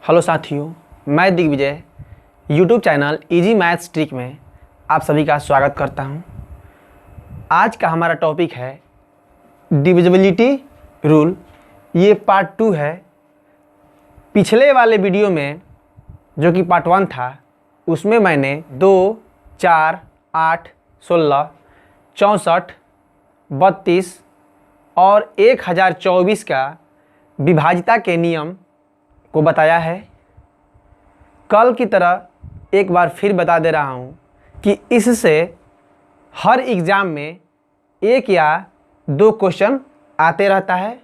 Hello साथियों, मैं Digvijay YouTube channel easy maths trick में आप सभी का स्वागत करता हूं। आज का हमारा टॉपिक है डिविजिबिलिटी रूल। ये पार्ट 2 है। पिछले वाले वीडियो में जो कि पार्ट 1 था उसमें मैंने 2, 4, 8, 16, 64, 32 और 1024 का विभाज्यता के नियम को बताया है। कल की तरह एक बार फिर बता दे रहा हूँ कि इससे हर एग्ज़ाम में 1 या 2 क्वेश्चन आते रहता है।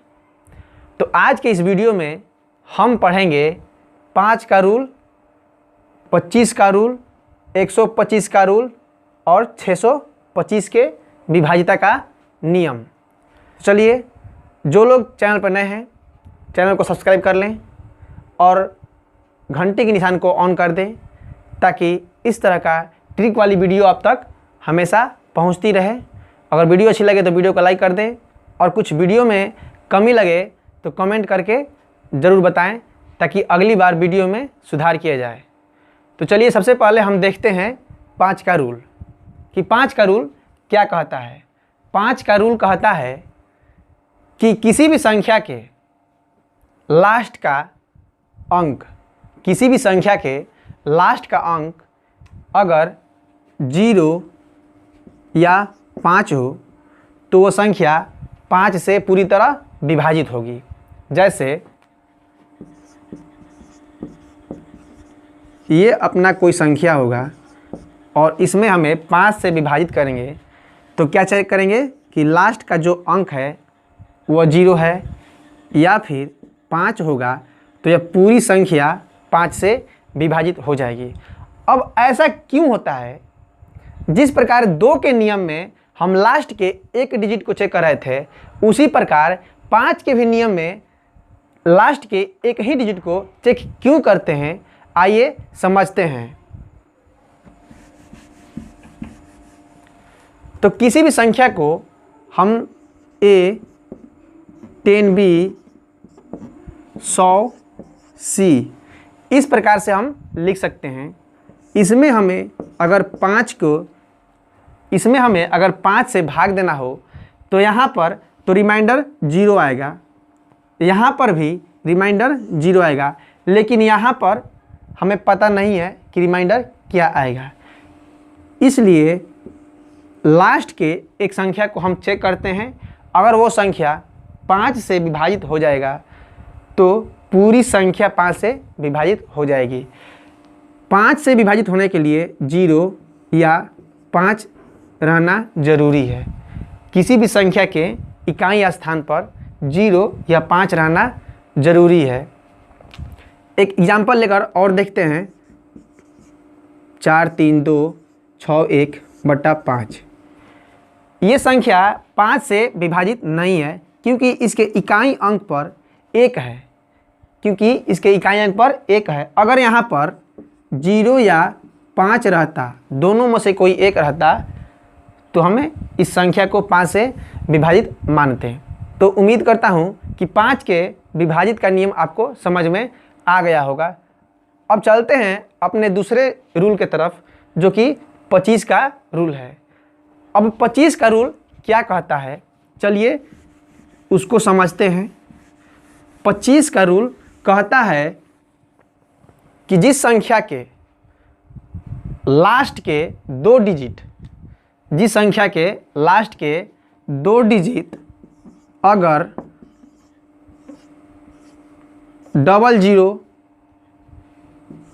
तो आज के इस वीडियो में हम पढ़ेंगे 5 का रूल, 25 का रूल, 125 का रूल और 625 के विभाज्यता का नियम। चलिए, जो लोग चैनल पर नए हैं चैनल को सब्सक्राइब कर लें और घंटे के निशान को ऑन कर दें ताकि इस तरह का ट्रिक वाली वीडियो आप तक हमेशा पहुंचती रहे। अगर वीडियो अच्छी लगे तो वीडियो को लाइक कर दें और कुछ वीडियो में कमी लगे तो कमेंट करके ज़रूर बताएं ताकि अगली बार वीडियो में सुधार किया जाए। तो चलिए, सबसे पहले हम देखते हैं 5 का रूल कि 5 का रूल क्या कहता है। 5 का रूल कहता है कि किसी भी संख्या के लास्ट का अंक, किसी भी संख्या के लास्ट का अंक अगर 0 या 5 हो तो वो संख्या 5 से पूरी तरह विभाजित होगी। जैसे ये अपना कोई संख्या होगा और इसमें हमें 5 से विभाजित करेंगे तो क्या चेक करेंगे कि लास्ट का जो अंक है वो 0 है या फिर 5 होगा तो यह पूरी संख्या 5 से विभाजित हो जाएगी। अब ऐसा क्यों होता है? जिस प्रकार 2 के नियम में हम लास्ट के एक डिजिट को चेक कर रहे थे, उसी प्रकार 5 के भी नियम में लास्ट के एक ही डिजिट को चेक क्यों करते हैं, आइए समझते हैं। तो किसी भी संख्या को हम A, 10B, 100C इस प्रकार से हम लिख सकते हैं। इसमें हमें अगर 5 से भाग देना हो तो यहाँ पर तो रिमाइंडर 0 आएगा, यहाँ पर भी रिमाइंडर 0 आएगा, लेकिन यहाँ पर हमें पता नहीं है कि रिमाइंडर क्या आएगा। इसलिए लास्ट के एक संख्या को हम चेक करते हैं। अगर वो संख्या 5 से विभाजित हो जाएगा तो पूरी संख्या 5 से विभाजित हो जाएगी। 5 से विभाजित होने के लिए 0 या 5 रहना जरूरी है। किसी भी संख्या के इकाई स्थान पर 0 या 5 रहना जरूरी है। एक एग्जाम्पल लेकर और देखते हैं। 4, 3, 2, 6, 1/5 ये संख्या 5 से विभाजित नहीं है क्योंकि इसके इकाई अंक पर 1 है, अगर यहाँ पर 0 या 5 रहता, दोनों में से कोई एक रहता तो हमें इस संख्या को 5 से विभाजित मानते हैं। तो उम्मीद करता हूँ कि 5 के विभाजित का नियम आपको समझ में आ गया होगा। अब चलते हैं अपने दूसरे रूल के तरफ जो कि 25 का रूल है। अब 25 का रूल क्या कहता है, चलिए उसको समझते हैं। 25 का रूल कहता है कि जिस संख्या के लास्ट के 2 डिजिट, अगर 00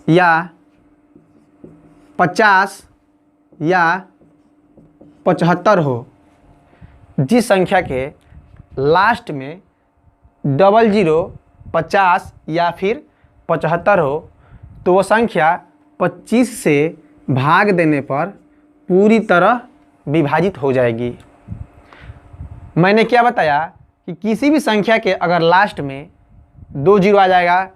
या 50 या 75 हो, जिस संख्या के लास्ट में 00, 50 या फिर 75 हो तो वो संख्या 25 से भाग देने पर पूरी तरह विभाजित हो जाएगी। मैंने क्या बताया कि किसी भी संख्या के अगर लास्ट में 2 0 आ जाएगा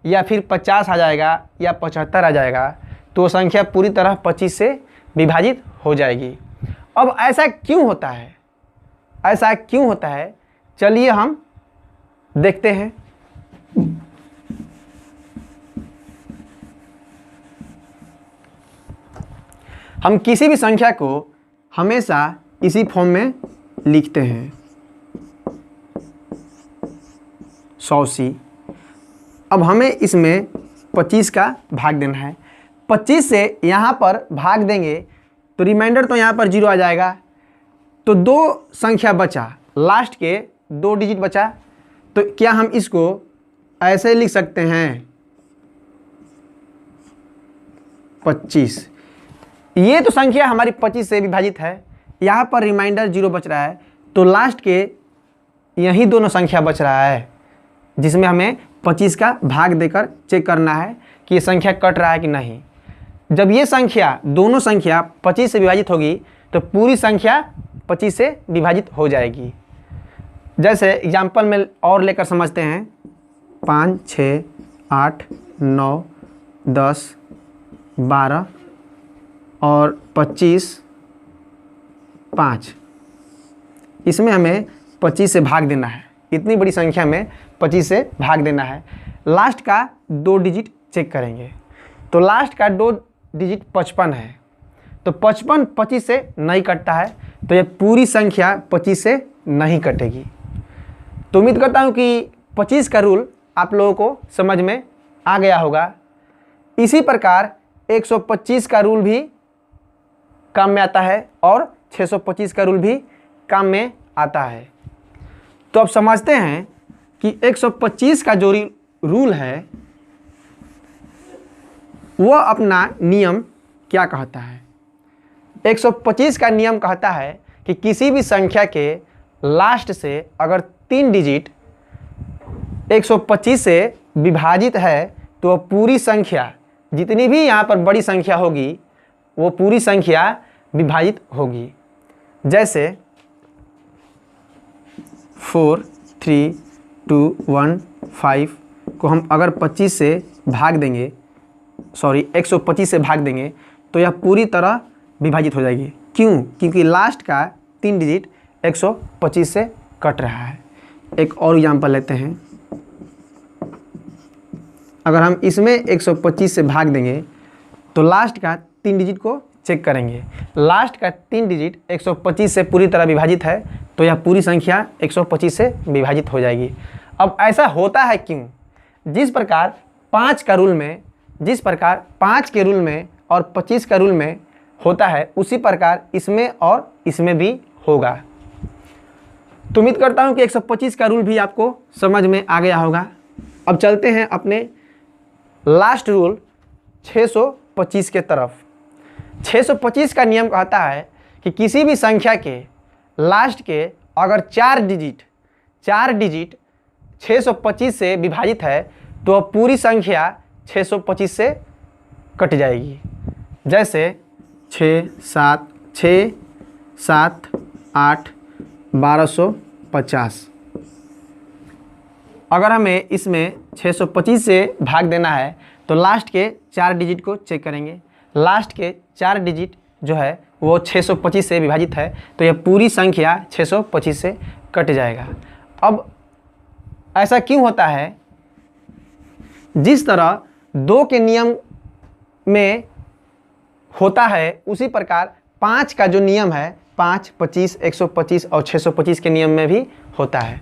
या फिर 50 आ जाएगा या 75 आ जाएगा तो वो संख्या पूरी तरह 25 से विभाजित हो जाएगी। अब ऐसा क्यों होता है? चलिए हम देखते हैं। हम किसी भी संख्या को हमेशा इसी फॉर्म में लिखते हैं 100C। अब हमें इसमें 25 का भाग देना है। 25 से यहाँ पर भाग देंगे तो रिमाइंडर तो यहाँ पर 0 आ जाएगा, तो 2 संख्या बचा, लास्ट के 2 डिजिट बचा। तो क्या हम इसको ऐसे लिख सकते हैं 25। ये तो संख्या हमारी 25 से विभाजित है, यहाँ पर रिमाइंडर 0 बच रहा है, तो लास्ट के यही दोनों संख्या बच रहा है जिसमें हमें 25 का भाग देकर चेक करना है कि ये संख्या कट रहा है कि नहीं। जब ये संख्या दोनों संख्या 25 से विभाजित होगी तो पूरी संख्या 25 से विभाजित हो जाएगी। जैसे एग्जाम्पल में और लेकर समझते हैं 5, 6, 8, 9, 10, 12 और 25, 5। इसमें हमें 25 से भाग देना है, इतनी बड़ी संख्या में 25 से भाग देना है। लास्ट का 2 डिजिट चेक करेंगे तो लास्ट का 2 डिजिट 55 है, तो 55 25 से नहीं कटता है, तो ये पूरी संख्या 25 से नहीं कटेगी। तो उम्मीद करता हूँ कि 25 का रूल आप लोगों को समझ में आ गया होगा। इसी प्रकार 125 का रूल भी काम में आता है और 625 का रूल भी काम में आता है। तो अब समझते हैं कि 125 का जो रूल है वो अपना नियम क्या कहता है। 125 का नियम कहता है कि किसी भी संख्या के लास्ट से अगर 3 डिजिट 125 से विभाजित है तो पूरी संख्या, जितनी भी यहाँ पर बड़ी संख्या होगी वो पूरी संख्या विभाजित होगी। जैसे 4, 3, 2, 1, 5 को हम अगर 25 से भाग देंगे, 125 से भाग देंगे तो यह पूरी तरह विभाजित हो जाएगी। क्यों? क्योंकि लास्ट का 3 डिजिट 125 से कट रहा है। एक और एग्जांपल लेते हैं। अगर हम इसमें 125 से भाग देंगे तो लास्ट का 3 डिजिट को चेक करेंगे। लास्ट का 3 डिजिट 125 से पूरी तरह विभाजित है तो यह पूरी संख्या 125 से विभाजित हो जाएगी। अब ऐसा होता है क्यों? जिस प्रकार 5 का रूल में, जिस प्रकार 5 के रूल में और 25 का रूल में होता है उसी प्रकार इसमें और इसमें भी होगा। तो उम्मीद करता हूं कि 125 का रूल भी आपको समझ में आ गया होगा। अब चलते हैं अपने लास्ट रूल 625 के तरफ। 625 का नियम कहता है कि किसी भी संख्या के लास्ट के अगर 4 डिजिट 625 से विभाजित है तो पूरी संख्या 625 से कट जाएगी। जैसे 6, 7, 8, 1250। अगर हमें इसमें 625 से भाग देना है तो लास्ट के 4 डिजिट को चेक करेंगे। लास्ट के 4 डिजिट जो है वो 625 से विभाजित है तो यह पूरी संख्या 625 से कट जाएगा। अब ऐसा क्यों होता है? जिस तरह 2 के नियम में होता है उसी प्रकार 5 का जो नियम है 5, 25, 125 और 625 के नियम में भी होता है।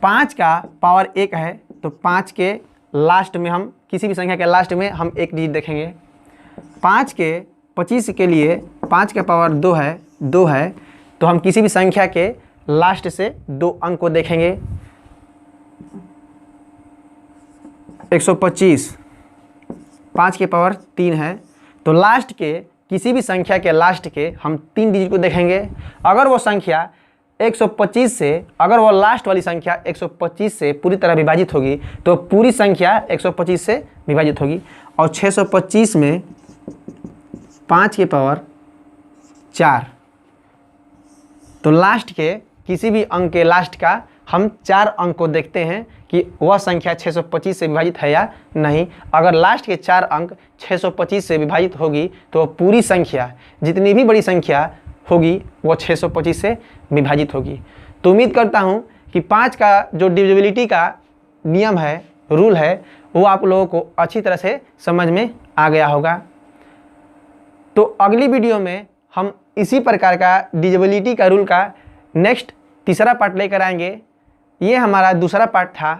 5 का पावर 1 है तो 5 के लास्ट में हम किसी भी संख्या के लास्ट में हम 1 डिजिट देखेंगे। 5 के 25 के लिए 5 का पावर 2 है तो हम किसी भी संख्या के लास्ट से 2 अंक को देखेंगे। 125 5 के पावर 3 है तो लास्ट के किसी भी संख्या के लास्ट के हम 3 डिजिट को देखेंगे। अगर वो संख्या 125 से, अगर वो लास्ट वाली संख्या 125 से पूरी तरह विभाजित होगी तो पूरी संख्या 125 से विभाजित होगी। और 625 में 5 के पावर 4 तो लास्ट के किसी भी अंक के लास्ट का हम 4 अंक को देखते हैं कि वह संख्या 625 से विभाजित है या नहीं। अगर लास्ट के 4 अंक 625 से विभाजित होगी तो पूरी संख्या, जितनी भी बड़ी संख्या होगी वो 625 से विभाजित होगी। तो उम्मीद करता हूँ कि 5 का जो डिविजिबिलिटी का नियम है, रूल है, वो आप लोगों को अच्छी तरह से समझ में आ गया होगा। तो अगली वीडियो में हम इसी प्रकार का डिविजिबिलिटी का रूल का नेक्स्ट तीसरा पार्ट लेकर आएंगे। ये हमारा दूसरा पार्ट था।